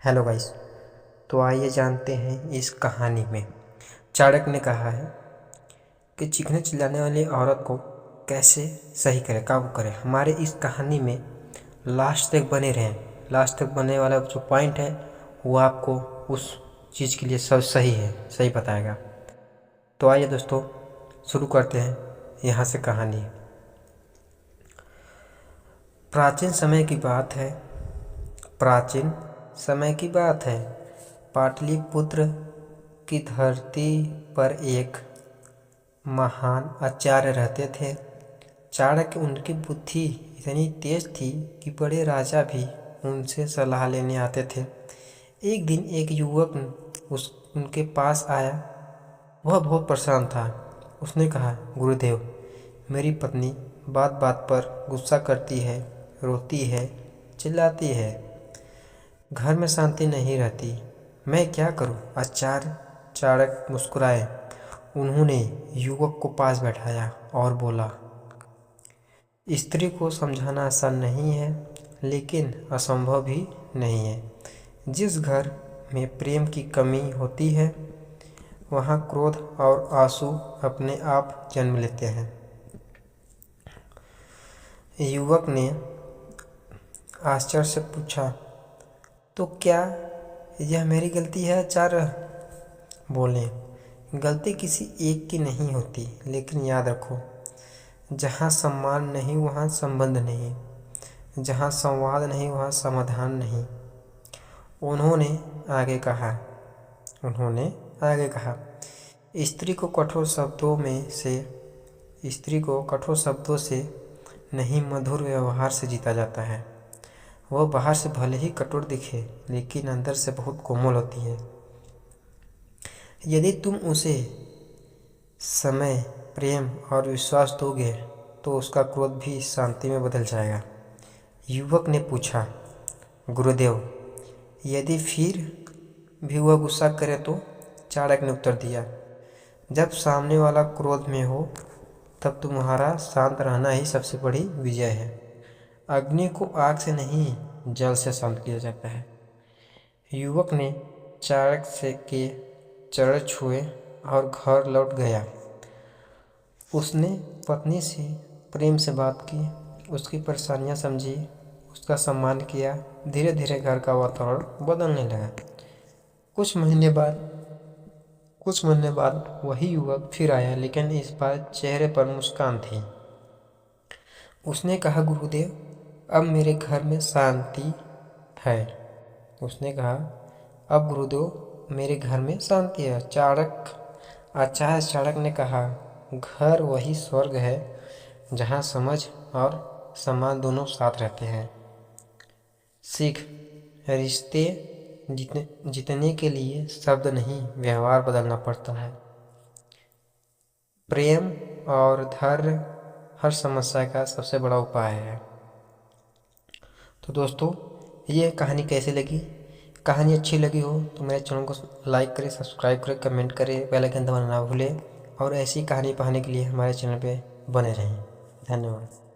Hello guys. तो आइए जानते हैं इस कहानी में चाणक्य ने कहा है कि चीखने चिल्लाने वाली औरत को कैसे सही करें, काबू करें। हमारे इस कहानी में लास्ट तक बने रहें। लास्ट तक बनने वाला जो पॉइंट है वो आपको उस चीज़ के लिए सब सही बताएगा। तो आइए दोस्तों शुरू करते हैं यहाँ से कहानी। प्राचीन समय की बात है। प्राचीन समय की बात है। पाटलिपुत्र की धरती पर एक महान आचार्य रहते थे। चाणक्य उनकी बुद्धि इतनी तेज थी कि बड़े राजा भी उनसे सलाह लेने आते थे। एक दिन एक युवक उनके पास आया। वह बहुत परेशान था। उसने कहा, गुरुदेव, मेरी पत्नी बात बात पर गुस्सा करती है, रोती है, चिल्लाती है। घर में शांति नहीं रहती। मैं क्या करूं? आचार्य चाणक्य मुस्कुराए। उन्होंने युवक को पास बैठाया और बोला, स्त्री को समझाना आसान नहीं है, लेकिन असंभव भी नहीं है। जिस घर में प्रेम की कमी होती है वहाँ क्रोध और आंसू अपने आप जन्म लेते हैं। युवक ने आश्चर्य से पूछा, तो क्या यह मेरी गलती है? आचार्य बोले, गलती किसी एक की नहीं होती, लेकिन याद रखो, जहाँ सम्मान नहीं वहाँ संबंध नहीं, जहाँ संवाद नहीं वहाँ समाधान नहीं। उन्होंने आगे कहा, स्त्री को कठोर शब्दों से नहीं, मधुर व्यवहार से जीता जाता है। वह बाहर से भले ही कठोर दिखे, लेकिन अंदर से बहुत कोमल होती है। यदि तुम उसे समय, प्रेम और विश्वास दोगे तो उसका क्रोध भी शांति में बदल जाएगा। युवक ने पूछा, गुरुदेव, यदि फिर भी वह गुस्सा करे तो? चाणक्य ने उत्तर दिया, जब सामने वाला क्रोध में हो तब तुम्हारा शांत रहना ही सबसे बड़ी विजय है। अग्नि को आग से नहीं, जल से शांत किया जाता है। युवक ने चाणक्य के चरण छुए और घर लौट गया। उसने पत्नी से प्रेम से बात की, उसकी परेशानियां समझी, उसका सम्मान किया। धीरे धीरे घर का वातावरण बदलने लगा। कुछ महीने बाद वही युवक फिर आया, लेकिन इस बार चेहरे पर मुस्कान थी। उसने कहा, गुरुदेव, अब मेरे घर में शांति है। आचार्य चाणक्य ने कहा, घर वही स्वर्ग है जहाँ समझ और सम्मान दोनों साथ रहते हैं। सीख, रिश्ते जीतने के लिए शब्द नहीं, व्यवहार बदलना पड़ता है। प्रेम और धैर्य हर समस्या का सबसे बड़ा उपाय है। तो दोस्तों, ये कहानी कैसी लगी? कहानी अच्छी लगी हो तो मेरे चैनल को लाइक करें, सब्सक्राइब करें, कमेंट करें, बेल आइकन दबाना ना भूलें और ऐसी कहानी पाने के लिए हमारे चैनल पे बने रहें। धन्यवाद।